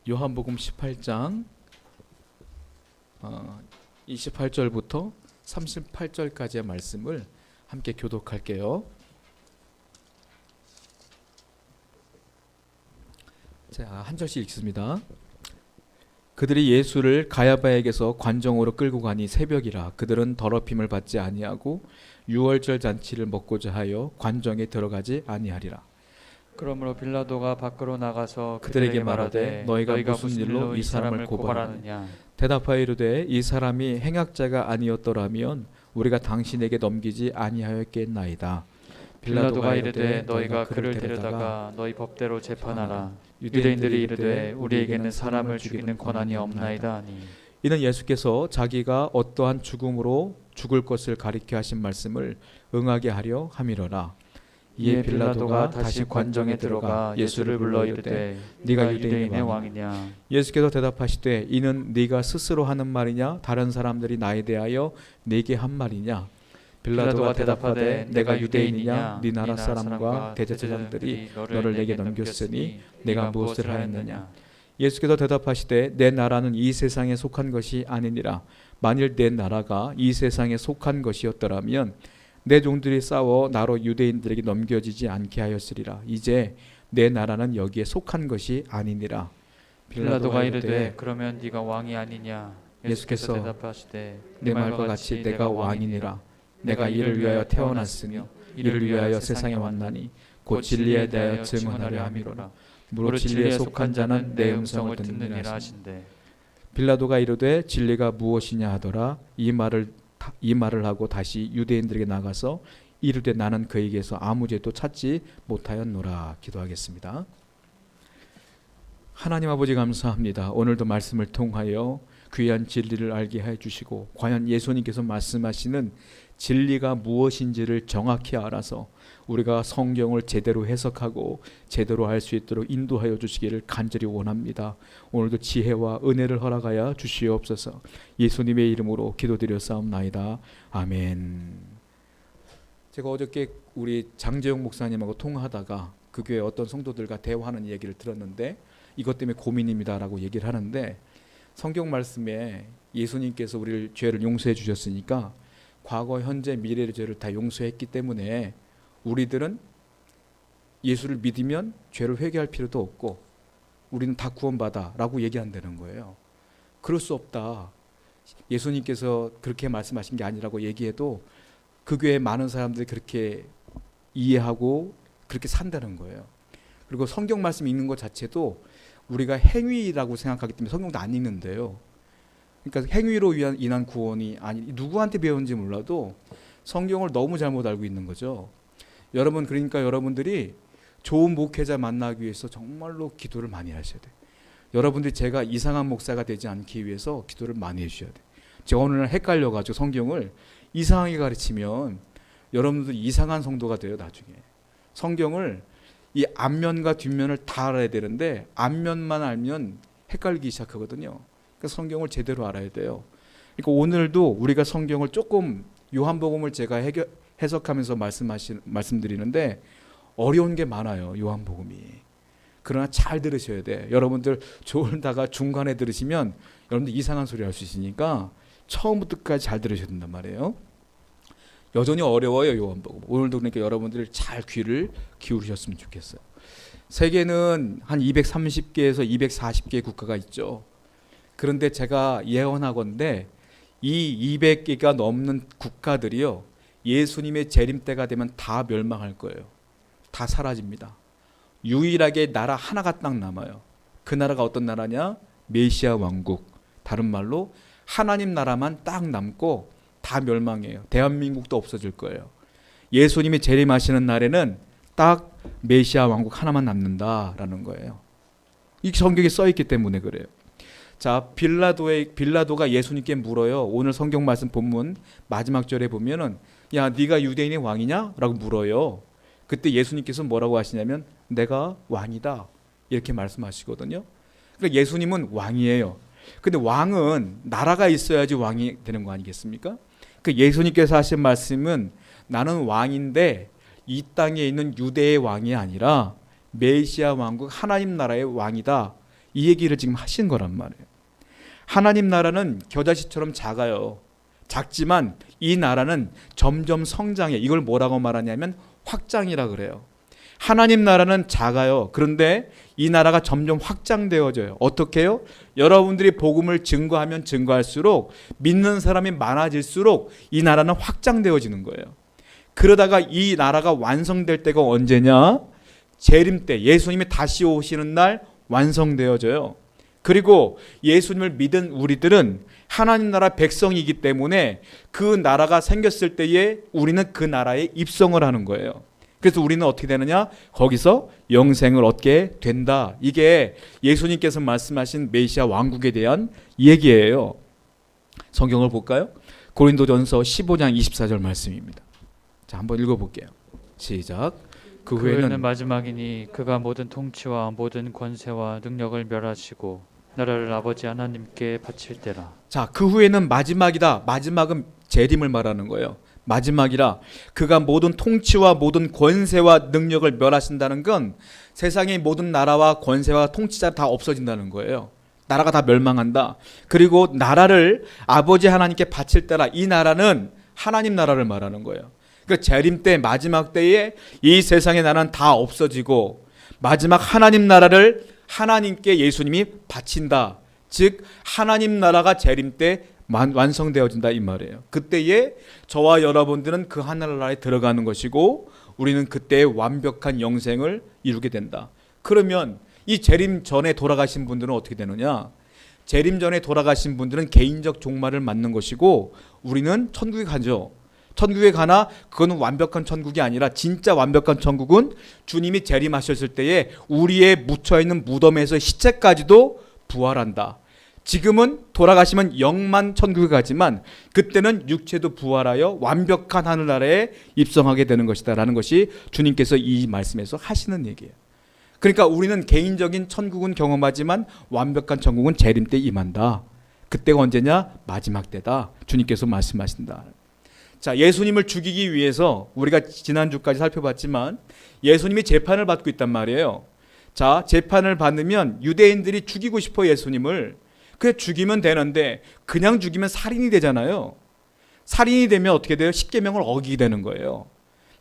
요한복음 18장 28절부터 38절까지의 말씀을 함께 교독할게요. 자, 한 절씩 읽습니다. 그들이 예수를 가야바에게서 관정으로 끌고 가니 새벽이라. 그들은 더럽힘을 받지 아니하고 유월절 잔치를 먹고자 하여 관정에 들어가지 아니하리라. 그러므로 빌라도가 밖으로 나가서 그들에게 말하되 너희가 무슨 일로 이 사람을 고발하느냐. 대답하여 이르되 이 사람이 행악자가 아니었더라면 우리가 당신에게 넘기지 아니하였겠나이다. 빌라도가 이르되 너희가 그를 데려다가 너희 법대로 재판하라. 유대인들이 이르되 우리에게는 사람을 죽이는 권한이 없나이다 하니. 이는 예수께서 자기가 어떠한 죽음으로 죽을 것을 가리켜 하신 말씀을 응하게 하려 함이로라. 이에 빌라도가 다시 관정에 들어가 예수를 불러 이르되 네가 유대인의 왕이냐. 예수께서 대답하시되 이는 네가 스스로 하는 말이냐 다른 사람들이 나에 대하여 네게 한 말이냐. 빌라도가 대답하되 내가 유대인이냐. 네 나라 사람과 대제사장들이 너를 내게 넘겼으니 내가 무엇을 하였느냐. 예수께서 대답하시되 내 나라는 이 세상에 속한 것이 아니니라. 만일 내 나라가 이 세상에 속한 것이었더라면 내 종들이 싸워 나로 유대인들에게 넘겨지지 않게 하였으리라. 이제 내 나라는 여기에 속한 것이 아니니라. 빌라도가 이르되 그러면 네가 왕이 아니냐. 예수께서 대답하시되 내 말과 같이 내가 왕이니라. 내가 이를 위하여 태어났으며 이를 위하여 세상에 왔나니 곧 진리에 대하여 증언하려 함이로라. 무릇 진리에 속한 자는 내 음성을 듣느니라 하신대. 빌라도가 이르되 진리가 무엇이냐 하더라. 이 말을 하고 다시 유대인들에게 나가서 이르되 나는 그에게서 아무 죄도 찾지 못하였노라. 기도하겠습니다. 하나님 아버지 감사합니다. 오늘도 말씀을 통하여 귀한 진리를 알게 해주시고 과연 예수님께서 말씀하시는 진리가 무엇인지를 정확히 알아서 우리가 성경을 제대로 해석하고 제대로 할 수 있도록 인도하여 주시기를 간절히 원합니다. 오늘도 지혜와 은혜를 허락하여 주시옵소서. 예수님의 이름으로 기도드렸사옵나이다. 아멘. 제가 어저께 우리 장재용 목사님하고 통화하다가 그 교회 어떤 성도들과 대화하는 얘기를 들었는데 이것 때문에 고민입니다라고 얘기를 하는데 성경 말씀에 예수님께서 우리를 죄를 용서해 주셨으니까 과거, 현재, 미래의 죄를 다 용서했기 때문에 우리들은 예수를 믿으면 죄를 회개할 필요도 없고 우리는 다 구원받아 라고 얘기한다는 거예요. 그럴 수 없다. 예수님께서 그렇게 말씀하신 게 아니라고 얘기해도 그 교회에 많은 사람들이 그렇게 이해하고 그렇게 산다는 거예요. 그리고 성경 말씀 읽는 것 자체도 우리가 행위라고 생각하기 때문에 성경도 안 읽는데요. 그러니까 행위로 인한 구원이 아니 누구한테 배웠는지 몰라도 성경을 너무 잘못 알고 있는 거죠. 여러분 그러니까 여러분들이 좋은 목회자 만나기 위해서 정말로 기도를 많이 하셔야 돼요. 여러분들이 제가 이상한 목사가 되지 않기 위해서 기도를 많이 해주셔야 돼요. 제가 오늘 헷갈려가지고 성경을 이상하게 가르치면 여러분들 이상한 성도가 돼요. 나중에 성경을 이 앞면과 뒷면을 다 알아야 되는데 앞면만 알면 헷갈리기 시작하거든요. 그러니까 성경을 제대로 알아야 돼요. 그러니까 오늘도 우리가 성경을 조금 요한복음을 제가 해석하면서 말씀드리는데 어려운 게 많아요. 요한복음이. 그러나 잘 들으셔야 돼. 여러분들 졸다가 중간에 들으시면 여러분들 이상한 소리 할 수 있으니까 처음부터 끝까지 잘 들으셔야 된단 말이에요. 여전히 어려워요. 요한복음. 오늘도 그러니까 여러분들 잘 귀를 기울이셨으면 좋겠어요. 세계는 한 230개에서 240개의 국가가 있죠. 그런데 제가 예언하건대 이 200개가 넘는 국가들이요 예수님의 재림 때가 되면 다 멸망할 거예요. 다 사라집니다. 유일하게 나라 하나가 딱 남아요. 그 나라가 어떤 나라냐? 메시아 왕국. 다른 말로 하나님 나라만 딱 남고 다 멸망해요. 대한민국도 없어질 거예요. 예수님이 재림하시는 날에는 딱 메시아 왕국 하나만 남는다라는 거예요. 이 성경에 써 있기 때문에 그래요. 자, 빌라도가 예수님께 물어요. 오늘 성경 말씀 본문 마지막 절에 보면은 야, 네가 유대인의 왕이냐? 라고 물어요. 그때 예수님께서 뭐라고 하시냐면 내가 왕이다. 이렇게 말씀하시거든요. 그러니까 예수님은 왕이에요. 근데 왕은 나라가 있어야지 왕이 되는 거 아니겠습니까? 그 예수님께서 하신 말씀은 나는 왕인데 이 땅에 있는 유대의 왕이 아니라 메시아 왕국 하나님 나라의 왕이다. 이 얘기를 지금 하신 거란 말이에요. 하나님 나라는 겨자씨처럼 작아요. 작지만 이 나라는 점점 성장해. 이걸 뭐라고 말하냐면 확장이라 그래요. 하나님 나라는 작아요. 그런데 이 나라가 점점 확장되어져요. 어떻게 해요? 여러분들이 복음을 증거하면 증거할수록, 믿는 사람이 많아질수록 이 나라는 확장되어지는 거예요. 그러다가 이 나라가 완성될 때가 언제냐? 재림 때, 예수님이 다시 오시는 날 완성되어져요. 그리고 예수님을 믿은 우리들은 하나님 나라 백성이기 때문에 그 나라가 생겼을 때에 우리는 그 나라에 입성을 하는 거예요. 그래서 우리는 어떻게 되느냐? 거기서 영생을 얻게 된다. 이게 예수님께서 말씀하신 메시아 왕국에 대한 얘기예요. 성경을 볼까요? 고린도전서 15장 24절 말씀입니다. 자, 한번 읽어볼게요. 시작. 그 후에는 마지막이니 그가 모든 통치와 모든 권세와 능력을 멸하시고 나라를 아버지 하나님께 바칠 때라. 자, 그 후에는 마지막이다. 마지막은 재림을 말하는 거예요. 마지막이라. 그가 모든 통치와 모든 권세와 능력을 멸하신다는 건 세상의 모든 나라와 권세와 통치자 다 없어진다는 거예요. 나라가 다 멸망한다. 그리고 나라를 아버지 하나님께 바칠 때라. 이 나라는 하나님 나라를 말하는 거예요. 그러니까 재림 때, 마지막 때에 이 세상의 나라는 다 없어지고 마지막 하나님 나라를 하나님께 예수님이 바친다. 즉 하나님 나라가 재림 때 완성되어진다 이 말이에요. 그때에 저와 여러분들은 그 하늘나라에 들어가는 것이고 우리는 그때 완벽한 영생을 이루게 된다. 그러면 이 재림 전에 돌아가신 분들은 어떻게 되느냐? 재림 전에 돌아가신 분들은 개인적 종말을 맞는 것이고 우리는 천국에 가죠. 천국에 가나 그거는 완벽한 천국이 아니라 진짜 완벽한 천국은 주님이 재림하셨을 때에 우리의 묻혀있는 무덤에서 시체까지도 부활한다. 지금은 돌아가시면 영만 천국에 가지만 그때는 육체도 부활하여 완벽한 하늘나라에 입성하게 되는 것이다 라는 것이 주님께서 이 말씀에서 하시는 얘기예요. 그러니까 우리는 개인적인 천국은 경험하지만 완벽한 천국은 재림 때 임한다. 그때가 언제냐? 마지막 때다. 주님께서 말씀하신다. 자, 예수님을 죽이기 위해서 우리가 지난주까지 살펴봤지만 예수님이 재판을 받고 있단 말이에요. 자, 재판을 받으면 유대인들이 죽이고 싶어 예수님을. 그래 죽이면 되는데 그냥 죽이면 살인이 되잖아요. 살인이 되면 어떻게 돼요? 십계명을 어기게 되는 거예요.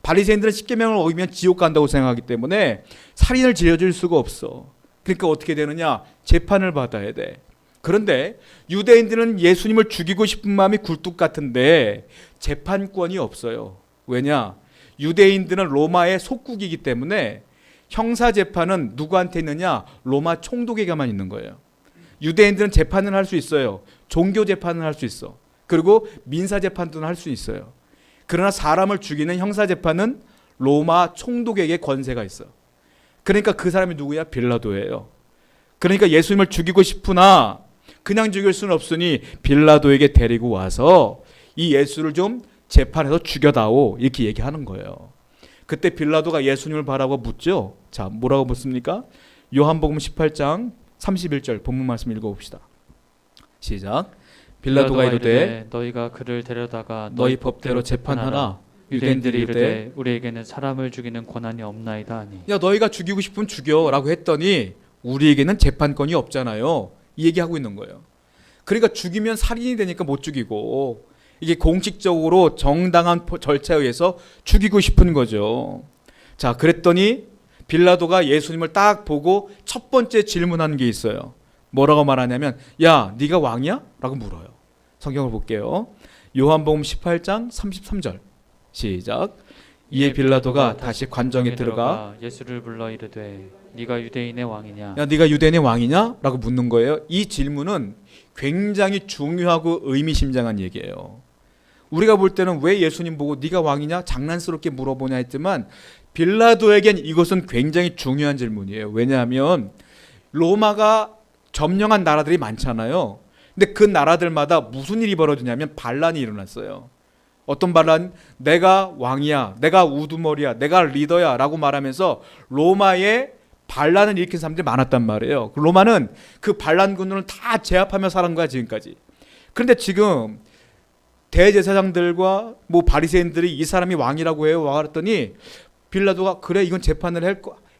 바리새인들은 십계명을 어기면 지옥 간다고 생각하기 때문에 살인을 지어줄 수가 없어. 그러니까 어떻게 되느냐? 재판을 받아야 돼. 그런데 유대인들은 예수님을 죽이고 싶은 마음이 굴뚝 같은데 재판권이 없어요. 왜냐? 유대인들은 로마의 속국이기 때문에 형사재판은 누구한테 있느냐? 로마 총독에게만 있는 거예요. 유대인들은 재판을 할 수 있어요. 종교재판을 할 수 있어. 그리고 민사재판도 할 수 있어요. 그러나 사람을 죽이는 형사재판은 로마 총독에게 권세가 있어. 그러니까 그 사람이 누구야? 빌라도예요. 그러니까 예수님을 죽이고 싶으나 그냥 죽일 수는 없으니 빌라도에게 데리고 와서 이 예수를 좀 재판해서 죽여다오 이렇게 얘기하는 거예요. 그때 빌라도가 예수님을 바라고 묻죠. 자, 뭐라고 묻습니까? 요한복음 18장 31절 본문 말씀 읽어봅시다. 시작. 빌라도가 이르되 너희가 그를 데려다가 너희 법대로 재판하라. 유대인들이 이르되 우리에게는 사람을 죽이는 권한이 없나이다 하니. 야, 너희가 죽이고 싶으면 죽여라고 했더니 우리에게는 재판권이 없잖아요. 이 얘기하고 있는 거예요. 그러니까 죽이면 살인이 되니까 못 죽이고 이게 공식적으로 정당한 절차에 의해서 죽이고 싶은 거죠. 자, 그랬더니 빌라도가 예수님을 딱 보고 첫 번째 질문하는 게 있어요. 뭐라고 말하냐면 야, 네가 왕이야? 라고 물어요. 성경을 볼게요. 요한복음 18장 33절 시작. 이에 빌라도가 다시 관정에 들어가 예수를 불러 이르되 네가 유대인의 왕이냐? 야, 네가 유대인의 왕이냐? 라고 묻는 거예요. 이 질문은 굉장히 중요하고 의미심장한 얘기예요. 우리가 볼 때는 왜 예수님 보고 네가 왕이냐? 장난스럽게 물어보냐 했지만 빌라도에겐 이것은 굉장히 중요한 질문이에요. 왜냐하면 로마가 점령한 나라들이 많잖아요. 근데 그 나라들마다 무슨 일이 벌어지냐면 반란이 일어났어요. 어떤 반란? 내가 왕이야, 내가 우두머리야, 내가 리더야 라고 말하면서 로마에 반란을 일으킨 사람들이 많았단 말이에요. 로마는 그 반란군을 다 제압하며 살은 거야 지금까지. 그런데 지금 대제사장들과 뭐 바리새인들이 이 사람이 왕이라고 해요. 와 그랬더니 빌라도가 그래 이건 재판을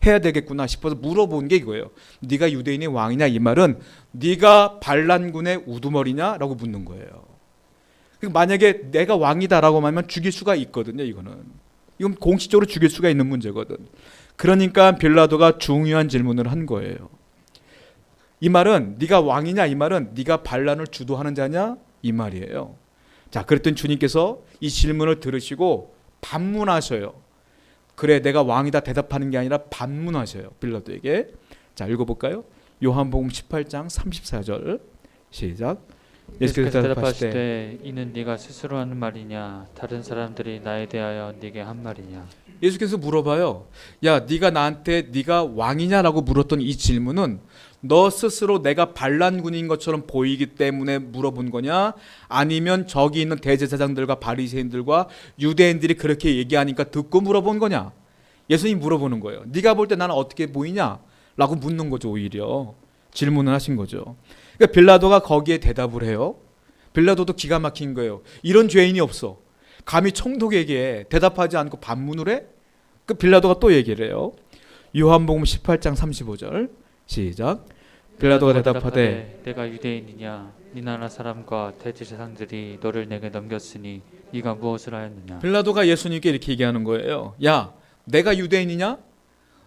해야 되겠구나 싶어서 물어본 게 이거예요. 네가 유대인의 왕이냐? 이 말은 네가 반란군의 우두머리냐라고 묻는 거예요. 만약에 내가 왕이다라고 하면 죽일 수가 있거든요. 이건 공식적으로 죽일 수가 있는 문제거든. 그러니까 빌라도가 중요한 질문을 한 거예요. 이 말은 네가 왕이냐? 이 말은 네가 반란을 주도하는 자냐? 이 말이에요. 자, 그랬더니 주님께서 이 질문을 들으시고 반문하셔요. 그래, 내가 왕이다 대답하는 게 아니라 반문하셔요. 빌라도에게. 자, 읽어볼까요? 요한복음 18장 34절 시작. 예수께서 대답하실 때 이는 네가 스스로 하는 말이냐 다른 사람들이 나에 대하여 네게 한 말이냐. 예수께서 물어봐요. 야, 네가 나한테 네가 왕이냐라고 물었던 이 질문은 너 스스로 내가 반란군인 것처럼 보이기 때문에 물어본 거냐? 아니면 저기 있는 대제사장들과 바리새인들과 유대인들이 그렇게 얘기하니까 듣고 물어본 거냐? 예수님이 물어보는 거예요. 네가 볼 때 나는 어떻게 보이냐? 라고 묻는 거죠. 오히려 질문을 하신 거죠. 그러니까 빌라도가 거기에 대답을 해요. 빌라도도 기가 막힌 거예요. 이런 죄인이 없어. 감히 총독에게 대답하지 않고 반문을 해? 그 빌라도가 또 얘기를 해요. 요한복음 18장 35절 시작. 빌라도가 대답하되 내가 유대인이냐 네 나라 사람과 대제사장들이 너를 내게 넘겼으니 네가 무엇을 하였느냐. 빌라도가 예수님께 이렇게 얘기하는 거예요. 야, 내가 유대인이냐?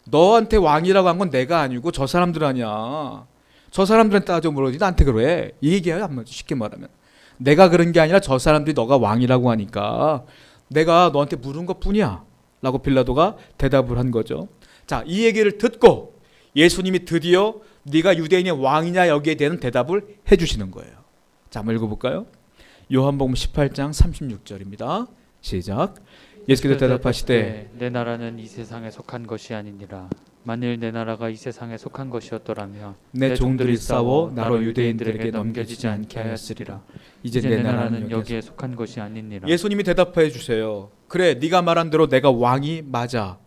너한테 왕이라고 한 건 내가 아니고 저 사람들 아니야. 저 사람들한테 따져 물어보지 나한테 그래. 이 얘기예요. 쉽게 말하면 내가 그런 게 아니라 저 사람들이 너가 왕이라고 하니까 내가 너한테 물은 것뿐이야 라고 빌라도가 대답을 한 거죠. 자, 이 얘기를 듣고 예수님이 드디어 네가 유대인의 왕이냐 여기에 대한 대답을 해주시는 거예요. 자, 한번 읽어볼까요? 요한복음 18장 36절입니다. 시작. 예수께서 대답하시되 내 나라는 이 세상에 속한 것이 아니니라. 만일 내 나라가 이 세상에 속한 것이었더라면 내 종들이 싸워 나로 유대인들에게 넘겨지지 않게 하였으리라. 이제 내 나라는 여기에 속한 것이 아니니라. 예수님이 대답해 주세요. 그래, 네가 말한 대로 내가 왕이 맞아.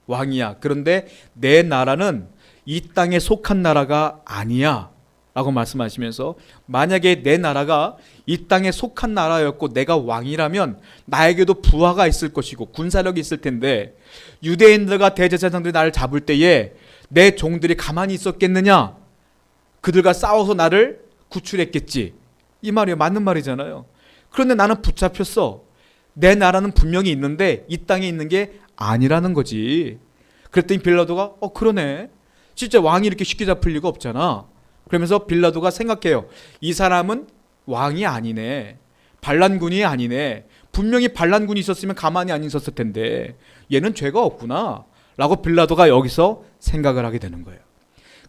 왕이야. 그런데 내 나라는 이 땅에 속한 나라가 아니야 라고 말씀하시면서 만약에 내 나라가 이 땅에 속한 나라였고 내가 왕이라면 나에게도 부하가 있을 것이고 군사력이 있을 텐데 유대인들과 대제사장들이 나를 잡을 때에 내 종들이 가만히 있었겠느냐? 그들과 싸워서 나를 구출했겠지. 이 말이 맞는 말이잖아요. 그런데 나는 붙잡혔어. 내 나라는 분명히 있는데 이 땅에 있는 게 아니라는 거지. 그랬더니 빌라도가 그러네. 진짜 왕이 이렇게 쉽게 잡힐 리가 없잖아. 그러면서 빌라도가 생각해요. 이 사람은 왕이 아니네. 반란군이 아니네. 분명히 반란군이 있었으면 가만히 안 있었을 텐데 얘는 죄가 없구나 라고 빌라도가 여기서 생각을 하게 되는 거예요.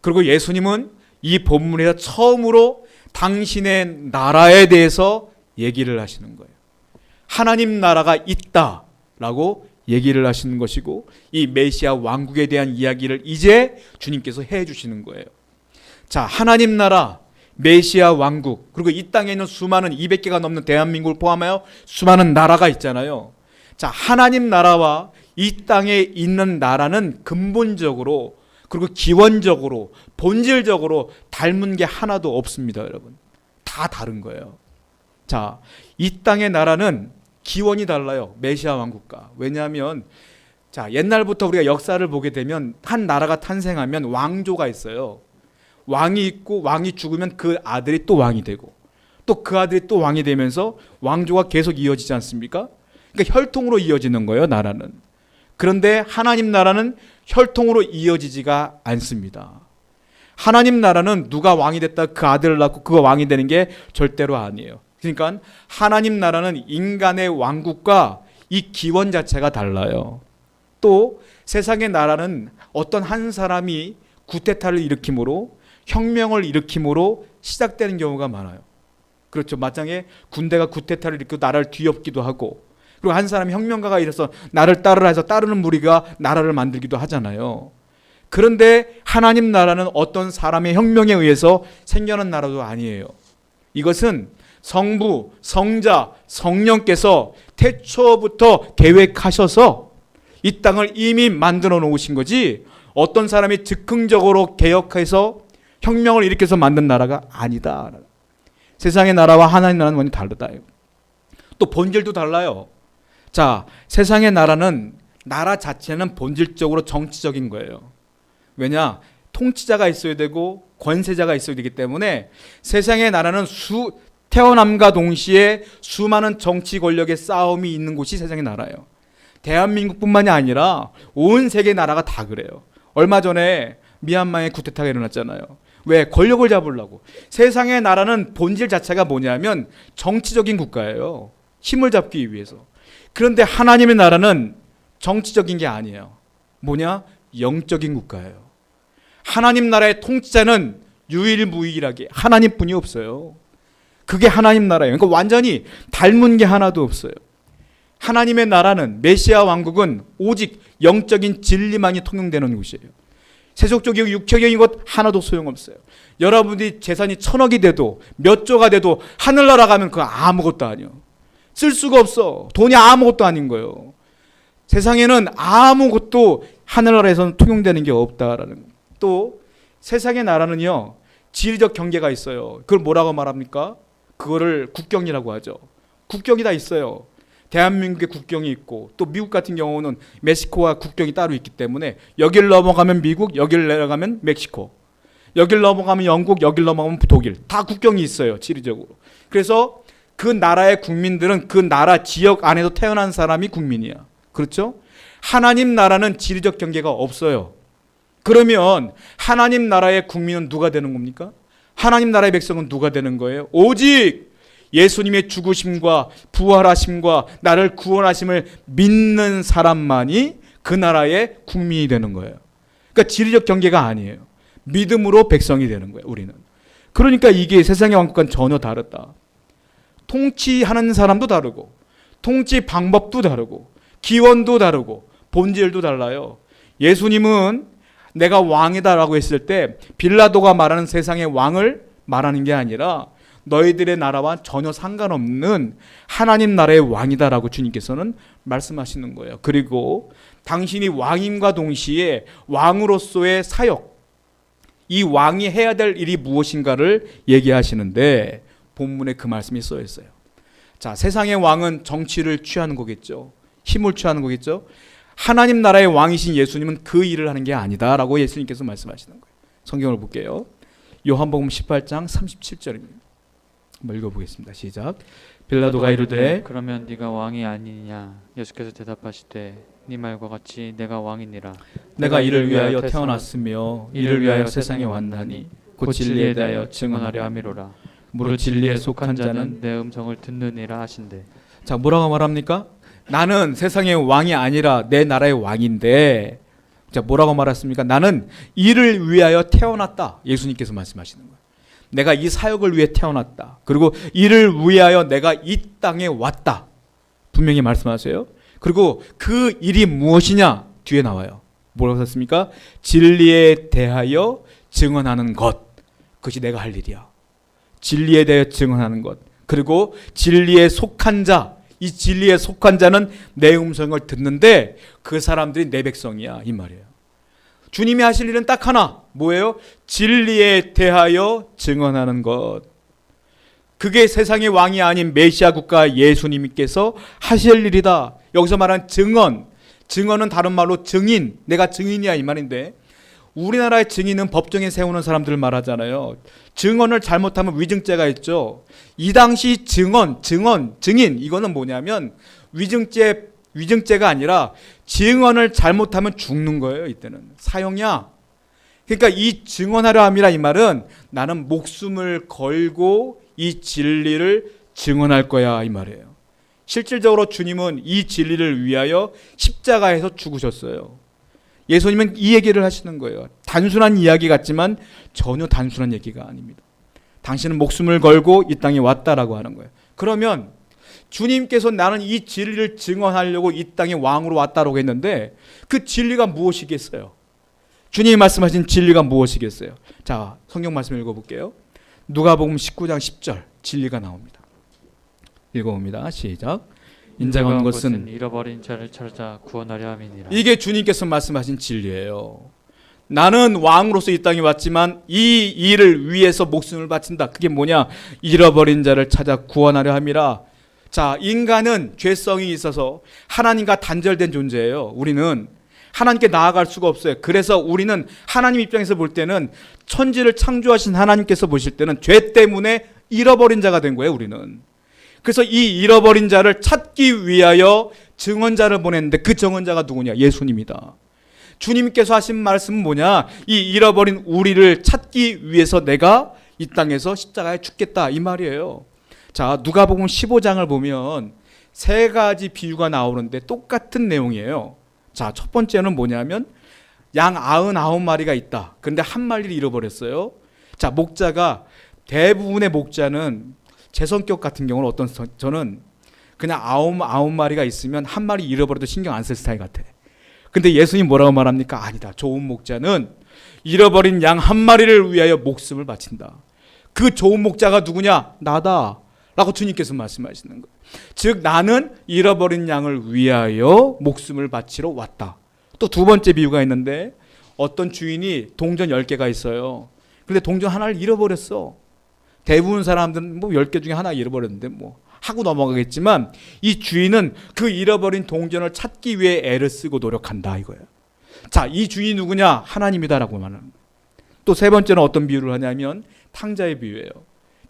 그리고 예수님은 이 본문에서 처음으로 당신의 나라에 대해서 얘기를 하시는 거예요. 하나님 나라가 있다라고 얘기를 하시는 것이고 이 메시아 왕국에 대한 이야기를 이제 주님께서 해주시는 거예요. 자, 하나님 나라, 메시아 왕국, 그리고 이 땅에 있는 수많은 200개가 넘는 대한민국을 포함하여 수많은 나라가 있잖아요. 자, 하나님 나라와 이 땅에 있는 나라는 근본적으로 그리고 기원적으로 본질적으로 닮은 게 하나도 없습니다. 여러분, 다 다른 거예요. 자, 이 땅의 나라는 기원이 달라요. 메시아 왕국과. 왜냐하면 자, 옛날부터 우리가 역사를 보게 되면 한 나라가 탄생하면 왕조가 있어요. 왕이 있고 왕이 죽으면 그 아들이 또 왕이 되고 또 그 아들이 또 왕이 되면서 왕조가 계속 이어지지 않습니까? 그러니까 혈통으로 이어지는 거예요, 나라는. 그런데 하나님 나라는 혈통으로 이어지지가 않습니다. 하나님 나라는 누가 왕이 됐다 그 아들을 낳고 그가 왕이 되는 게 절대로 아니에요. 그러니까 하나님 나라는 인간의 왕국과 이 기원 자체가 달라요. 또 세상의 나라는 어떤 한 사람이 구테타를 일으킴으로 혁명을 일으킴으로 시작되는 경우가 많아요. 그렇죠. 마땅히 군대가 구테타를 일으키고 나라를 뒤엎기도 하고 그리고 한 사람이 혁명가가 일어서 나를 따르라 해서 따르는 무리가 나라를 만들기도 하잖아요. 그런데 하나님 나라는 어떤 사람의 혁명에 의해서 생겨난 나라도 아니에요. 이것은 성부, 성자, 성령께서 태초부터 계획하셔서 이 땅을 이미 만들어 놓으신 거지 어떤 사람이 즉흥적으로 개혁해서 혁명을 일으켜서 만든 나라가 아니다. 세상의 나라와 하나님 나라는 완전히 다르다. 또 본질도 달라요. 자, 세상의 나라는 나라 자체는 본질적으로 정치적인 거예요. 왜냐? 통치자가 있어야 되고 권세자가 있어야 되기 때문에 세상의 나라는 태어남과 동시에 수많은 정치 권력의 싸움이 있는 곳이 세상의 나라예요. 대한민국뿐만이 아니라 온 세계 나라가 다 그래요. 얼마 전에 미얀마에 쿠데타가 일어났잖아요. 왜? 권력을 잡으려고. 세상의 나라는 본질 자체가 뭐냐면 정치적인 국가예요. 힘을 잡기 위해서. 그런데 하나님의 나라는 정치적인 게 아니에요. 뭐냐? 영적인 국가예요. 하나님 나라의 통치자는 유일무이하게 하나님뿐이 없어요. 그게 하나님 나라예요. 그러니까 완전히 닮은 게 하나도 없어요. 하나님의 나라는, 메시아 왕국은 오직 영적인 진리만이 통용되는 곳이에요. 세속적이고 육체적인 것 하나도 소용없어요. 여러분들이 재산이 1000억이 돼도 몇 조가 돼도 하늘나라 가면 그거 아무것도 아니에요. 쓸 수가 없어. 돈이 아무것도 아닌 거예요. 세상에는 아무것도 하늘나라에서는 통용되는 게 없다라는 거예요. 또 세상의 나라는요, 지리적 경계가 있어요. 그걸 뭐라고 말합니까? 그거를 국경이라고 하죠. 국경이 다 있어요. 대한민국의 국경이 있고 또 미국 같은 경우는 멕시코와 국경이 따로 있기 때문에 여길 넘어가면 미국, 여길 내려가면 멕시코, 여길 넘어가면 영국, 여길 넘어가면 독일, 다 국경이 있어요. 지리적으로. 그래서 그 나라의 국민들은 그 나라 지역 안에서 태어난 사람이 국민이야. 그렇죠? 하나님 나라는 지리적 경계가 없어요. 그러면 하나님 나라의 국민은 누가 되는 겁니까? 하나님 나라의 백성은 누가 되는 거예요? 오직 예수님의 죽으심과 부활하심과 나를 구원하심을 믿는 사람만이 그 나라의 국민이 되는 거예요. 그러니까 지리적 경계가 아니에요. 믿음으로 백성이 되는 거예요, 우리는. 그러니까 이게 세상의 왕국과는 전혀 다르다. 통치하는 사람도 다르고 통치 방법도 다르고 기원도 다르고 본질도 달라요. 예수님은 내가 왕이다라고 했을 때 빌라도가 말하는 세상의 왕을 말하는 게 아니라 너희들의 나라와 전혀 상관없는 하나님 나라의 왕이다라고 주님께서는 말씀하시는 거예요. 그리고 당신이 왕임과 동시에 왕으로서의 사역, 이 왕이 해야 될 일이 무엇인가를 얘기하시는데 본문에 그 말씀이 써 있어요. 자, 세상의 왕은 정치를 취하는 거겠죠. 힘을 취하는 거겠죠. 하나님 나라의 왕이신 예수님은 그 일을 하는 게 아니다라고 예수님께서 말씀하시는 거예요. 성경을 볼게요. 요한복음 18장 37절입니다. 한번 읽어보겠습니다. 시작. 빌라도가 이르되 그러면 네가 왕이 아니냐? 예수께서 대답하시되 네 말과 같이 내가 왕이니라. 내가 이를 위하여 태어났으며 이를 위하여 세상에 왔나니 곧 진리에 대하여 증언하려 함이로라. 무릇 진리에 속한 자는 내 음성을 듣느니라 하신대. 자, 뭐라고 말합니까? 나는 세상의 왕이 아니라 내 나라의 왕인데, 자, 뭐라고 말했습니까? 나는 이를 위하여 태어났다. 예수님께서 말씀하시는 거예요. 내가 이 사역을 위해 태어났다. 그리고 이를 위하여 내가 이 땅에 왔다. 분명히 말씀하세요. 그리고 그 일이 무엇이냐? 뒤에 나와요. 뭐라고 썼습니까? 진리에 대하여 증언하는 것. 그것이 내가 할 일이야. 진리에 대하여 증언하는 것. 그리고 진리에 속한 자. 이 진리에 속한 자는 내 음성을 듣는데 그 사람들이 내 백성이야. 이 말이에요. 주님이 하실 일은 딱 하나. 뭐예요? 진리에 대하여 증언하는 것. 그게 세상의 왕이 아닌 메시아 국가 예수님께서 하실 일이다. 여기서 말한 증언. 증언은 다른 말로 증인. 내가 증인이야 이 말인데, 우리나라의 증인은 법정에 세우는 사람들을 말하잖아요. 증언을 잘못하면 위증죄가 있죠. 이 당시 증인 이거는 뭐냐면 위증죄가 아니라 증언을 잘못하면 죽는 거예요. 이때는 사형이야. 그러니까 이 증언하려 함이라 이 말은 나는 목숨을 걸고 이 진리를 증언할 거야 이 말이에요. 실질적으로 주님은 이 진리를 위하여 십자가에서 죽으셨어요. 예수님은 이 얘기를 하시는 거예요. 단순한 이야기 같지만 전혀 단순한 얘기가 아닙니다. 당신은 목숨을 걸고 이 땅에 왔다라고 하는 거예요. 그러면 주님께서 나는 이 진리를 증언하려고 이 땅에 왕으로 왔다라고 했는데 그 진리가 무엇이겠어요? 주님이 말씀하신 진리가 무엇이겠어요? 자, 성경 말씀 읽어볼게요. 누가복음 19장 10절 진리가 나옵니다. 읽어봅니다. 시작. 인자가 온 것은 잃어버린 자를 찾아 구원하려 함이니라. 이게 주님께서 말씀하신 진리예요. 나는 왕으로서 이 땅에 왔지만 이 일을 위해서 목숨을 바친다. 그게 뭐냐? 잃어버린 자를 찾아 구원하려 함이라. 자, 인간은 죄성이 있어서 하나님과 단절된 존재예요. 우리는 하나님께 나아갈 수가 없어요. 그래서 우리는 하나님 입장에서 볼 때는 천지를 창조하신 하나님께서 보실 때는 죄 때문에 잃어버린 자가 된 거예요, 우리는. 그래서 이 잃어버린 자를 찾기 위하여 증언자를 보냈는데 그 증언자가 누구냐? 예수님이다. 주님께서 하신 말씀은 뭐냐? 이 잃어버린 우리를 찾기 위해서 내가 이 땅에서 십자가에 죽겠다, 이 말이에요. 자, 누가복음 15장을 보면 세 가지 비유가 나오는데 똑같은 내용이에요. 자, 첫 번째는 뭐냐면 양 99마리가 있다. 그런데 한 마리를 잃어버렸어요. 자, 목자가, 대부분의 목자는 제 성격 같은 경우는 저는 그냥 99마리가 있으면 한 마리 잃어버려도 신경 안 쓸 스타일 같아. 근데 예수님 뭐라고 말합니까? 아니다. 좋은 목자는 잃어버린 양 한 마리를 위하여 목숨을 바친다. 그 좋은 목자가 누구냐? 나다. 라고 주님께서 말씀하시는 거예요. 즉 나는 잃어버린 양을 위하여 목숨을 바치러 왔다. 또 두 번째 비유가 있는데 어떤 주인이 동전 10개가 있어요. 근데 동전 하나를 잃어버렸어. 대부분 사람들은 뭐 10개 중에 하나 잃어버렸는데 뭐 하고 넘어가겠지만 이 주인은 그 잃어버린 동전을 찾기 위해 애를 쓰고 노력한다, 이거예요. 자, 이 주인이 누구냐? 하나님이다라고 말하는 거예요. 또 세 번째는 어떤 비유를 하냐면 탕자의 비유예요.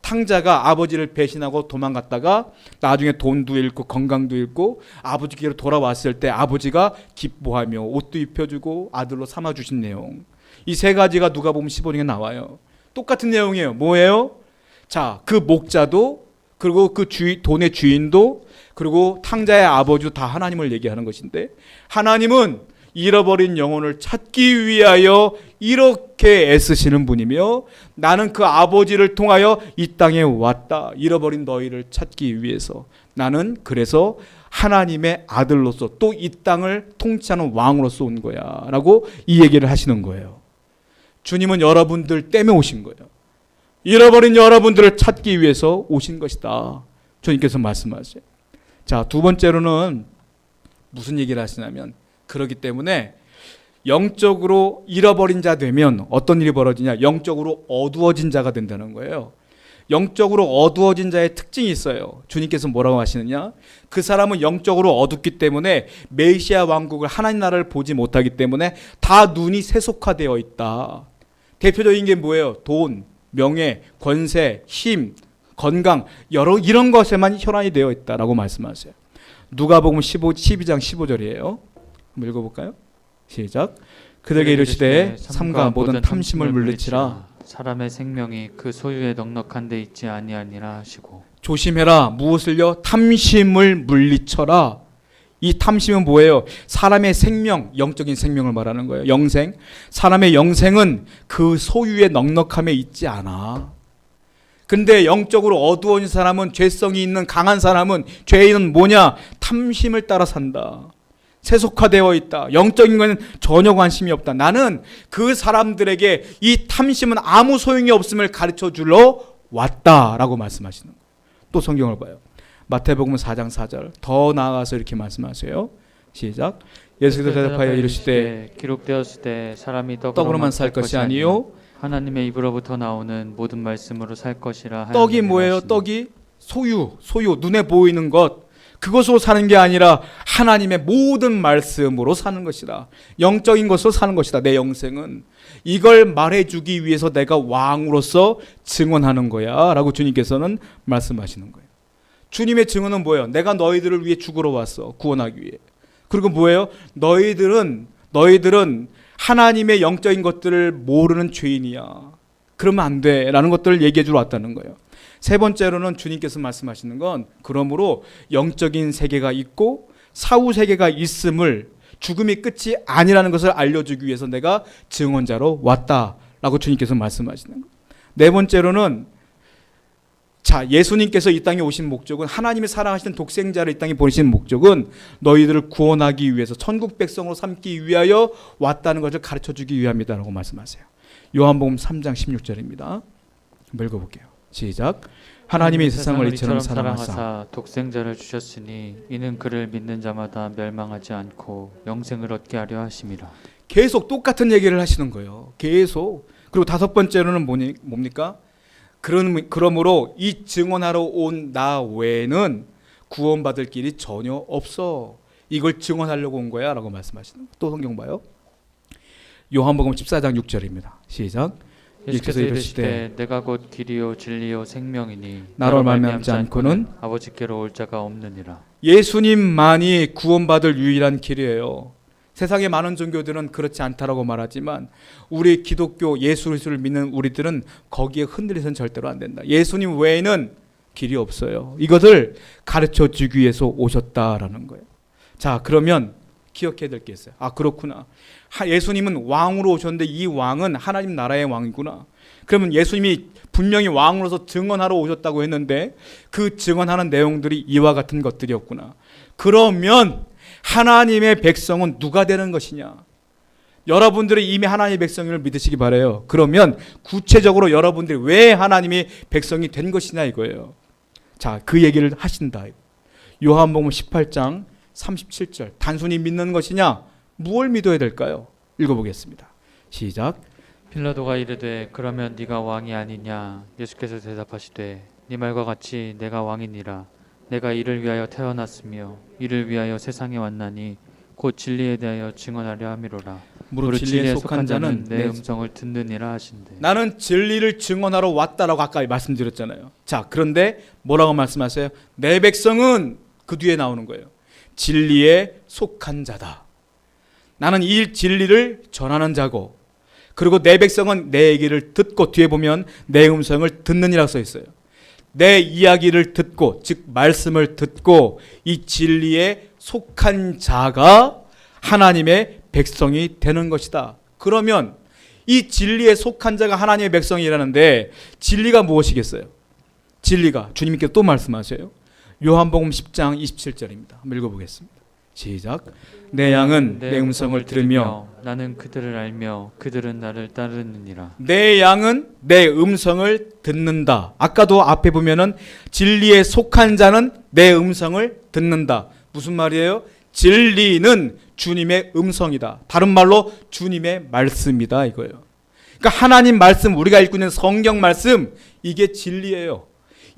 탕자가 아버지를 배신하고 도망갔다가 나중에 돈도 잃고 건강도 잃고 아버지께로 돌아왔을 때 아버지가 기뻐하며 옷도 입혀주고 아들로 삼아주신 내용. 이 세 가지가 누가복음 15장에 나와요. 똑같은 내용이에요. 뭐예요? 자, 그 목자도 그리고 그 돈의 주인도 그리고 탕자의 아버지도 다 하나님을 얘기하는 것인데 하나님은 잃어버린 영혼을 찾기 위하여 이렇게 애쓰시는 분이며 나는 그 아버지를 통하여 이 땅에 왔다. 잃어버린 너희를 찾기 위해서. 나는 그래서 하나님의 아들로서 또 이 땅을 통치하는 왕으로서 온 거야 라고 이 얘기를 하시는 거예요. 주님은 여러분들 때문에 오신 거예요. 잃어버린 여러분들을 찾기 위해서 오신 것이다. 주님께서 말씀하세요. 자, 두 번째로는 무슨 얘기를 하시냐면 그렇기 때문에 영적으로 잃어버린 자 되면 어떤 일이 벌어지냐? 영적으로 어두워진 자가 된다는 거예요. 영적으로 어두워진 자의 특징이 있어요. 주님께서 뭐라고 하시느냐? 그 사람은 영적으로 어둡기 때문에 메시아 왕국을 하나님 나라를 보지 못하기 때문에 다 눈이 세속화되어 있다. 대표적인 게 뭐예요? 돈, 명예, 권세, 힘, 건강 여러 이런 것에만 혈안이 되어 있다라고 말씀하세요. 누가복음 12장 15절이에요. 한번 읽어볼까요? 시작. 그들에게 이르시되 삼가 모든 탐심을 물리치라. 사람의 생명이 그 소유에 넉넉한 데 있지 아니하니라 하시고. 조심해라. 무엇을요? 탐심을 물리쳐라. 이 탐심은 뭐예요? 사람의 생명, 영적인 생명을 말하는 거예요. 영생. 사람의 영생은 그 소유의 넉넉함에 있지 않아. 근데 영적으로 어두운 사람은, 죄성이 있는 강한 사람은, 죄인은 뭐냐? 탐심을 따라 산다. 세속화되어 있다. 영적인 것은 전혀 관심이 없다. 나는 그 사람들에게 이 탐심은 아무 소용이 없음을 가르쳐 주러 왔다라고 말씀하시는 거예요. 또 성경을 봐요. 마태복음 4장 4절. 더 나아가서 이렇게 말씀하세요. 시작. 예수께서 대답하여 이르시되 기록되었을 때 사람이 떡으로만 살 것이 아니요 하나님의 입으로부터 나오는 모든 말씀으로 살 것이라. 떡이 뭐예요? 떡이 소유, 눈에 보이는 것. 그것으로 사는 게 아니라 하나님의 모든 말씀으로 사는 것이다. 영적인 것으로 사는 것이다. 내 영생은 이걸 말해주기 위해서 내가 왕으로서 증언하는 거야 라고 주님께서는 말씀하시는 거예요. 주님의 증언은 뭐예요? 내가 너희들을 위해 죽으러 왔어. 구원하기 위해. 그리고 뭐예요? 너희들은 하나님의 영적인 것들을 모르는 죄인이야. 그러면 안 돼 라는 것들을 얘기해 주러 왔다는 거예요. 세 번째로는 주님께서 말씀하시는 건 그러므로 영적인 세계가 있고 사후 세계가 있음을, 죽음이 끝이 아니라는 것을 알려주기 위해서 내가 증언자로 왔다라고 주님께서 말씀하시는 거예요. 네 번째로는 자, 예수님께서 이 땅에 오신 목적은, 하나님이 사랑하시는 독생자를 이 땅에 보내신 목적은 너희들을 구원하기 위해서 천국 백성으로 삼기 위하여 왔다는 것을 가르쳐주기 위함이다라고 말씀하세요. 요한복음 3장 16절입니다. 한번 읽어볼게요. 시작. 하나님이 세상을 이처럼 사랑하사 독생자를 주셨으니 이는 그를 믿는 자마다 멸망하지 않고 영생을 얻게 하려 하심이라. 계속 똑같은 얘기를 하시는 거예요. 계속. 그리고 다섯 번째로는 뭡니까? 그러므로 이 증언하러 온 나 외에는 구원받을 길이 전혀 없어. 이걸 증언하려고 온 거야 라고 말씀하시는 거예요. 또 성경 봐요. 요한복음 14장 6절입니다. 시작. 예수께서 이르시되 내가 곧 길이요 진리요 생명이니 나로 말미암지 않고는 아버지께로 올 자가 없느니라. 예수님만이 구원받을 유일한 길이에요. 세상의 많은 종교들은 그렇지 않다라고 말하지만 우리 기독교 예수 그리스도를 믿는 우리들은 거기에 흔들려서는 절대로 안 된다. 예수님 외에는 길이 없어요. 이것을 가르쳐 주기 위해서 오셨다라는 거예요. 자, 그러면 기억해야 될 게 있어요. 아, 그렇구나. 예수님은 왕으로 오셨는데 이 왕은 하나님 나라의 왕이구나. 그러면 예수님이 분명히 왕으로서 증언하러 오셨다고 했는데 그 증언하는 내용들이 이와 같은 것들이었구나. 그러면 하나님의 백성은 누가 되는 것이냐? 여러분들이 이미 하나님의 백성을 믿으시기 바라요. 그러면 구체적으로 여러분들이 왜 하나님의 백성이 된 것이냐 이거예요. 자, 그 얘기를 하신다. 요한복음 18장 37절. 단순히 믿는 것이냐? 무엇을 믿어야 될까요? 읽어보겠습니다. 시작. 빌라도가 이르되 그러면 네가 왕이 아니냐? 예수께서 대답하시되 네 말과 같이 내가 왕이니라. 내가 이를 위하여 태어났으며 이를 위하여 세상에 왔나니 곧 진리에 대하여 증언하려 함이로라. 무릇 진리에 속한 자는 내 음성을 듣느니라 하신대. 나는 진리를 증언하러 왔다라고 아까 말씀드렸잖아요. 자, 그런데 뭐라고 말씀하세요? 내 백성은 그 뒤에 나오는 거예요. 진리에 속한 자다. 나는 이 진리를 전하는 자고, 그리고 내 백성은 내 얘기를 듣고, 뒤에 보면 내 음성을 듣느니라고 써 있어요. 내 이야기를 듣고, 즉 말씀을 듣고 이 진리에 속한 자가 하나님의 백성이 되는 것이다. 그러면 이 진리에 속한 자가 하나님의 백성이라는데 진리가 무엇이겠어요? 진리가 주님께서 또 말씀하세요. 요한복음 10장 27절입니다. 한번 읽어보겠습니다. 시작. 내 양은 내 음성을 들으며 나는 그들을 알며 그들은 나를 따르느니라. 내 양은 내 음성을 듣는다. 아까도 앞에 보면은 진리에 속한 자는 내 음성을 듣는다. 무슨 말이에요? 진리는 주님의 음성이다. 다른 말로 주님의 말씀이다 이거예요. 그러니까 하나님 말씀, 우리가 읽고 있는 성경 말씀, 이게 진리예요.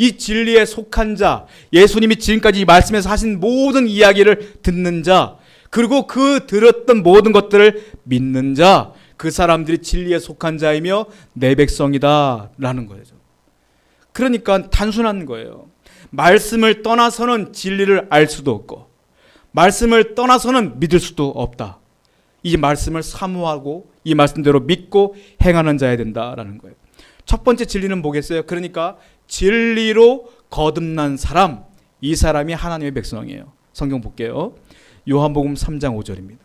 이 진리에 속한 자, 예수님이 지금까지 이 말씀에서 하신 모든 이야기를 듣는 자, 그리고 그 들었던 모든 것들을 믿는 자, 그 사람들이 진리에 속한 자이며 내 백성이다 라는 거죠. 그러니까 단순한 거예요. 말씀을 떠나서는 진리를 알 수도 없고 말씀을 떠나서는 믿을 수도 없다. 이 말씀을 사모하고 이 말씀대로 믿고 행하는 자야 된다라는 거예요. 첫 번째 진리는 뭐겠어요? 그러니까 진리로 거듭난 사람, 이 사람이 하나님의 백성이에요. 성경 볼게요. 요한복음 3장 5절입니다.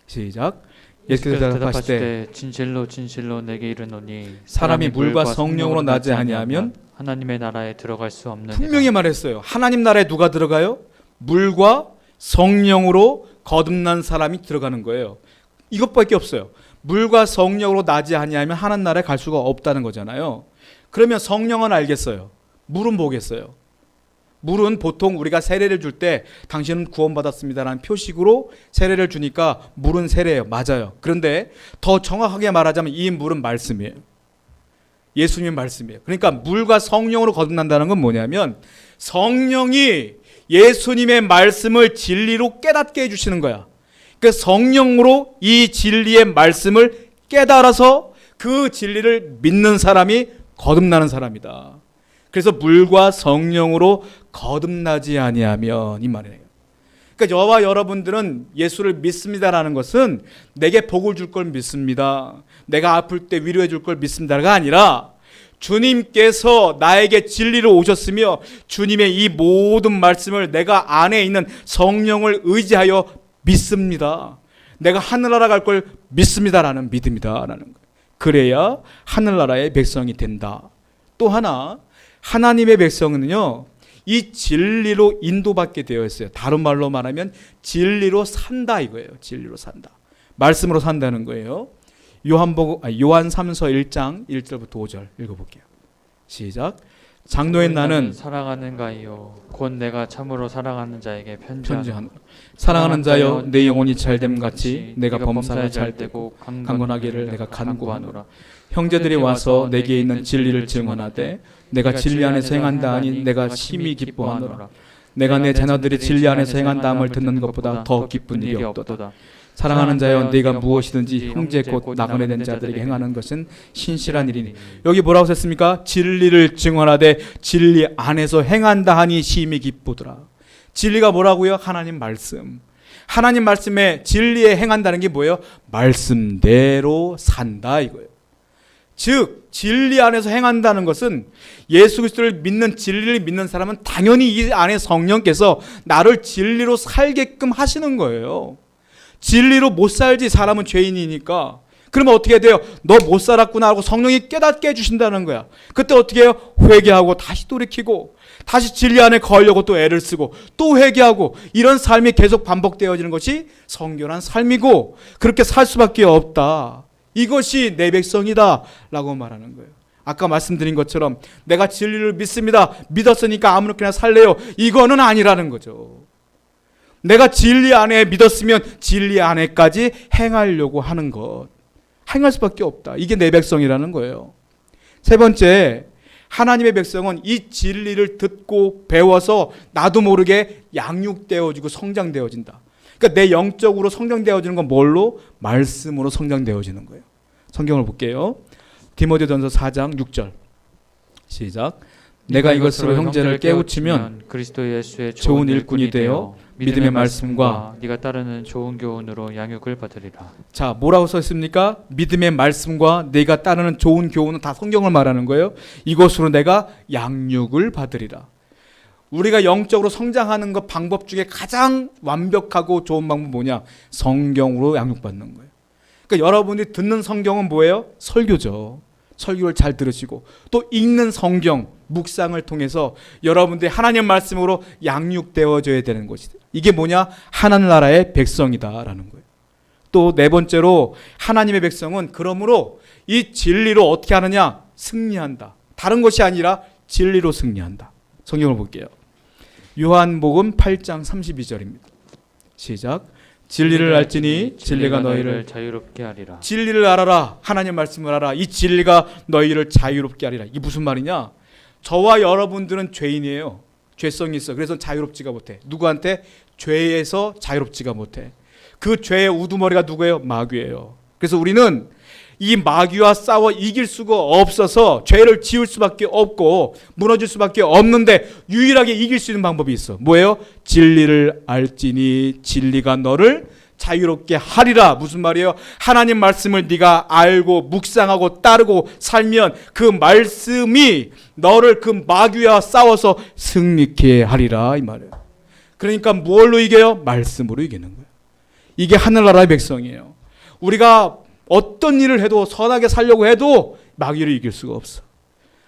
시작. 예수께서 대답하시되 진실로 진실로 내게 이르노니 사람이 물과 성령으로 나지 아니하면 하나님의 나라에 들어갈 수 없느니라. 분명히 말했어요. 하나님 나라에 누가 들어가요? 물과 성령으로 거듭난 사람이 들어가는 거예요. 이것밖에 없어요. 물과 성령으로 나지 아니하면 하나님 나라에 갈 수가 없다는 거잖아요. 그러면 성령은 알겠어요. 물은 뭐겠어요? 물은 보통 우리가 세례를 줄 때 당신은 구원받았습니다라는 표식으로 세례를 주니까 물은 세례예요. 맞아요. 그런데 더 정확하게 말하자면 이 물은 말씀이에요. 예수님의 말씀이에요. 그러니까 물과 성령으로 거듭난다는 건 뭐냐면 성령이 예수님의 말씀을 진리로 깨닫게 해주시는 거야. 그 성령으로 이 진리의 말씀을 깨달아서 그 진리를 믿는 사람이 거듭나는 사람이다. 그래서 물과 성령으로 거듭나지 아니하면 이 말이에요. 그러니까 저와 여러분들은 예수를 믿습니다라는 것은 내게 복을 줄 걸 믿습니다. 내가 아플 때 위로해 줄 걸 믿습니다가 아니라 주님께서 나에게 진리로 오셨으며 주님의 이 모든 말씀을 내가 안에 있는 성령을 의지하여 믿습니다. 내가 하늘나라 갈 걸 믿습니다라는 믿음이다라는 거예요. 그래야 하늘나라의 백성이 된다. 또 하나, 하나님의 백성은요, 이 진리로 인도받게 되어 있어요. 다른 말로 말하면 진리로 산다 이거예요. 진리로 산다. 말씀으로 산다는 거예요. 요한 3서 1장 1절부터 5절 읽어볼게요. 시작. 장로인 나는 사랑하는가요? 곧 내가 참으로 사랑하는 자에게 편지하노라. 사랑하는 자여, 내 영혼이 잘됨 같이 내가 범사가 잘되고 강건하기를 내가 간구하노라. 형제들이 와서 내게 있는 진리를 증언하되 내가 진리 안에서 행한다 하니 내가 심히 기뻐하노라. 내가 내 자녀들이 진리 안에서 행한다함을 듣는 것보다 더 기쁜 일이 없도다. 사랑하는 자여, 네가 무엇이든지 형제 곧 나그네 된 자들에게 행하는 것은 신실한 일이니. 여기 뭐라고 썼습니까? 진리를 증언하되 진리 안에서 행한다 하니 심히 기쁘더라. 진리가 뭐라고요? 하나님 말씀. 하나님 말씀에 진리에 행한다는 게 뭐예요? 말씀대로 산다 이거예요. 즉 진리 안에서 행한다는 것은 예수 그리스도를 믿는, 진리를 믿는 사람은 당연히 이 안에 성령께서 나를 진리로 살게끔 하시는 거예요. 진리로 못 살지, 사람은 죄인이니까. 그러면 어떻게 돼요? 너 못 살았구나 하고 성령이 깨닫게 해주신다는 거야. 그때 어떻게 해요? 회개하고 다시 돌이키고 다시 진리 안에 거하려고 또 애를 쓰고 또 회개하고, 이런 삶이 계속 반복되어지는 것이 성결한 삶이고, 그렇게 살 수밖에 없다. 이것이 내 백성이다 라고 말하는 거예요. 아까 말씀드린 것처럼 내가 진리를 믿습니다, 믿었으니까 아무렇게나 살래요, 이거는 아니라는 거죠. 내가 진리 안에 믿었으면 진리 안에까지 행하려고 하는 것, 행할 수밖에 없다. 이게 내 백성이라는 거예요. 세 번째, 하나님의 백성은 이 진리를 듣고 배워서 나도 모르게 양육되어지고 성장되어진다. 그러니까 내 영적으로 성장되어지는 건 뭘로? 말씀으로 성장되어지는 거예요. 성경을 볼게요. 디모데전서 4장 6절 시작. 내가 이것으로 형제를 깨우치면 그리스도 예수의 좋은 일꾼이 되어 믿음의 말씀과 네가 따르는 좋은 교훈으로 양육을 받으리라. 자, 뭐라고 써 있습니까? 믿음의 말씀과 내가 따르는 좋은 교훈은 다 성경을 말하는 거예요. 이것으로 내가 양육을 받으리라. 우리가 영적으로 성장하는 것 방법 중에 가장 완벽하고 좋은 방법은 뭐냐? 성경으로 양육받는 거예요. 그러니까 여러분이 듣는 성경은 뭐예요? 설교죠. 설교를 잘 들으시고 또 읽는 성경, 묵상을 통해서 여러분들이 하나님 말씀으로 양육되어져야 되는 것이다. 이게 뭐냐? 하나님 나라의 백성이다라는 거예요. 또 네 번째로, 하나님의 백성은 그러므로 이 진리로 어떻게 하느냐? 승리한다. 다른 것이 아니라 진리로 승리한다. 성경을 볼게요. 요한복음 8장 32절입니다. 시작. 진리를 알지니 진리가 너희를 자유롭게 하리라. 진리를 알아라. 하나님 말씀을 알아. 이 진리가 너희를 자유롭게 하리라. 이게 무슨 말이냐? 저와 여러분들은 죄인이에요. 죄성이 있어. 그래서 자유롭지가 못해. 누구한테? 죄에서 자유롭지가 못해. 그 죄의 우두머리가 누구예요? 마귀예요. 그래서 우리는 이 마귀와 싸워 이길 수가 없어서 죄를 지을 수밖에 없고 무너질 수밖에 없는데, 유일하게 이길 수 있는 방법이 있어. 뭐예요? 진리를 알지니 진리가 너를 자유롭게 하리라. 무슨 말이에요? 하나님 말씀을 네가 알고 묵상하고 따르고 살면 그 말씀이 너를 그 마귀와 싸워서 승리케 하리라, 이 말이에요. 그러니까 뭘로 이겨요? 말씀으로 이기는 거예요. 이게 하늘나라의 백성이에요. 우리가 어떤 일을 해도, 선하게 살려고 해도 마귀를 이길 수가 없어.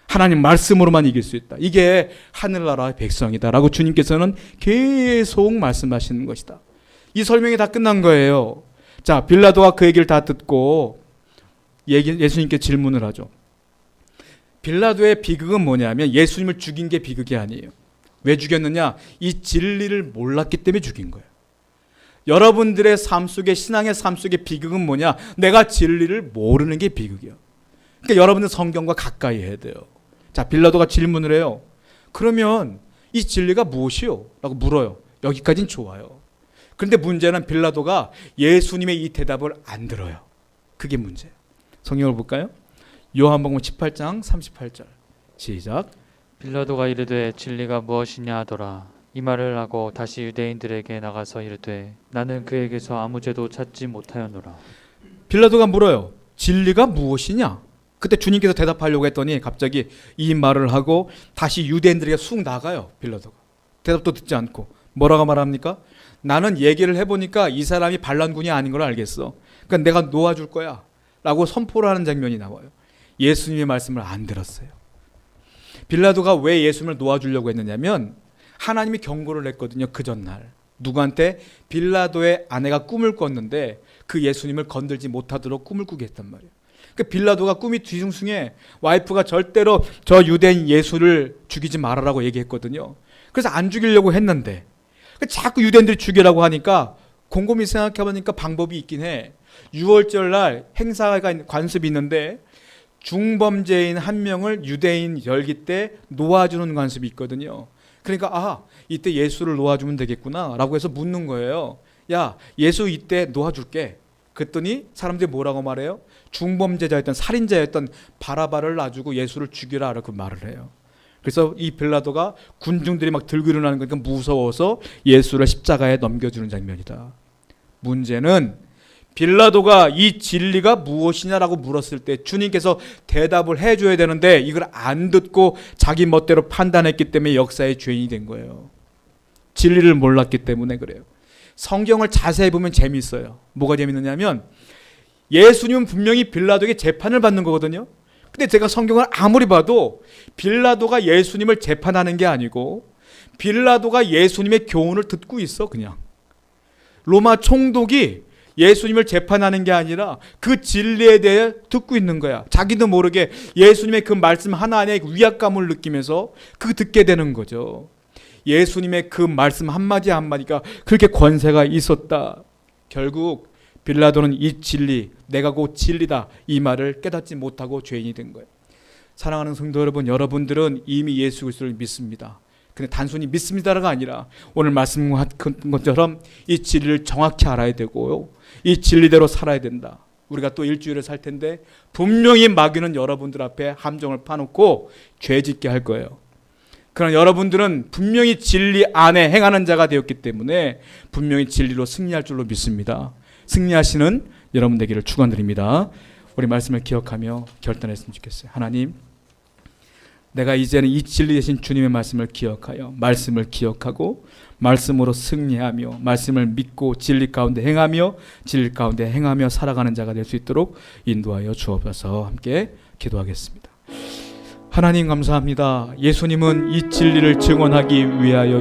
하나님 말씀으로만 이길 수 있다. 이게 하늘나라의 백성이다라고 주님께서는 계속 말씀하시는 것이다. 이 설명이 다 끝난 거예요. 자, 빌라도가 그 얘기를 다 듣고 예수님께 질문을 하죠. 빌라도의 비극은 뭐냐면 예수님을 죽인 게 비극이 아니에요. 왜 죽였느냐? 이 진리를 몰랐기 때문에 죽인 거예요. 여러분들의 삶 속에, 신앙의 삶 속에 비극은 뭐냐? 내가 진리를 모르는 게 비극이야. 그러니까 여러분들 성경과 가까이 해야 돼요. 자, 빌라도가 질문을 해요. 그러면 이 진리가 무엇이요? 라고 물어요. 여기까지는 좋아요. 그런데 문제는 빌라도가 예수님의 이 대답을 안 들어요. 그게 문제예요. 성경을 볼까요? 요한복음 18장 38절 시작. 빌라도가 이르되 진리가 무엇이냐 하더라. 이 말을 하고 다시 유대인들에게 나가서 이르되 나는 그에게서 아무 죄도 찾지 못하였노라. 빌라도가 물어요. 진리가 무엇이냐? 그때 주님께서 대답하려고 했더니 갑자기 이 말을 하고 다시 유대인들에게 쑥 나가요. 빌라도가 대답도 듣지 않고 뭐라고 말합니까? 나는 얘기를 해보니까 이 사람이 반란군이 아닌 걸 알겠어. 그러니까 내가 놓아줄 거야 라고 선포를 하는 장면이 나와요. 예수님의 말씀을 안 들었어요. 빌라도가 왜 예수님을 놓아주려고 했느냐면 하나님이 경고를 했거든요. 그 전날 누구한테? 빌라도의 아내가 꿈을 꿨는데 그 예수님을 건들지 못하도록 꿈을 꾸게 했단 말이에요. 그 빌라도가 꿈이 뒤숭숭해. 와이프가 절대로 저 유대인 예수를 죽이지 말아라고 얘기했거든요. 그래서 안 죽이려고 했는데 자꾸 유대인들이 죽이라고 하니까 곰곰이 생각해보니까 방법이 있긴 해. 6월절 날 행사가 관습이 있는데 중범죄인 한 명을 유대인 열기 때 놓아주는 관습이 있거든요. 그러니까 이때 예수를 놓아주면 되겠구나 라고 해서 묻는 거예요. 야, 예수 이때 놓아줄게. 그랬더니 사람들이 뭐라고 말해요? 중범죄자였던 살인자였던 바라바를 놔주고 예수를 죽이라 라고 말을 해요. 그래서 이 빌라도가 군중들이 막 들고 일어나는 거니까 무서워서 예수를 십자가에 넘겨주는 장면이다. 문제는 빌라도가 이 진리가 무엇이냐라고 물었을 때 주님께서 대답을 해줘야 되는데 이걸 안 듣고 자기 멋대로 판단했기 때문에 역사의 죄인이 된 거예요. 진리를 몰랐기 때문에 그래요. 성경을 자세히 보면 재미있어요. 뭐가 재밌느냐면 예수님은 분명히 빌라도에게 재판을 받는 거거든요. 근데 제가 성경을 아무리 봐도 빌라도가 예수님을 재판하는 게 아니고 빌라도가 예수님의 교훈을 듣고 있어. 그냥 로마 총독이 예수님을 재판하는 게 아니라 그 진리에 대해 듣고 있는 거야. 자기도 모르게 예수님의 그 말씀 하나하나에 위압감을 느끼면서 그 듣게 되는 거죠. 예수님의 그 말씀 한마디 한마디가 그렇게 권세가 있었다. 결국 빌라도는 이 진리, 내가 곧 진리다, 이 말을 깨닫지 못하고 죄인이 된 거예요. 사랑하는 성도 여러분, 여러분들은 이미 예수 그리스도를 믿습니다. 근데 단순히 믿습니다가 아니라 오늘 말씀한 것처럼 이 진리를 정확히 알아야 되고요, 이 진리대로 살아야 된다. 우리가 또 일주일을 살 텐데 분명히 마귀는 여러분들 앞에 함정을 파놓고 죄짓게 할 거예요. 그러나 여러분들은 분명히 진리 안에 행하는 자가 되었기 때문에 분명히 진리로 승리할 줄로 믿습니다. 승리하시는 여러분 되기를 축원드립니다. 우리 말씀을 기억하며 결단했으면 좋겠어요. 하나님, 내가 이제는 이 진리 되신 주님의 말씀을 기억하여 말씀을 기억하고 말씀으로 승리하며 말씀을 믿고 진리 가운데 행하며 진리 가운데 행하며 살아가는 자가 될 수 있도록 인도하여 주옵소서. 함께 기도하겠습니다. 하나님 감사합니다. 예수님은 이 진리를 증언하기 위하여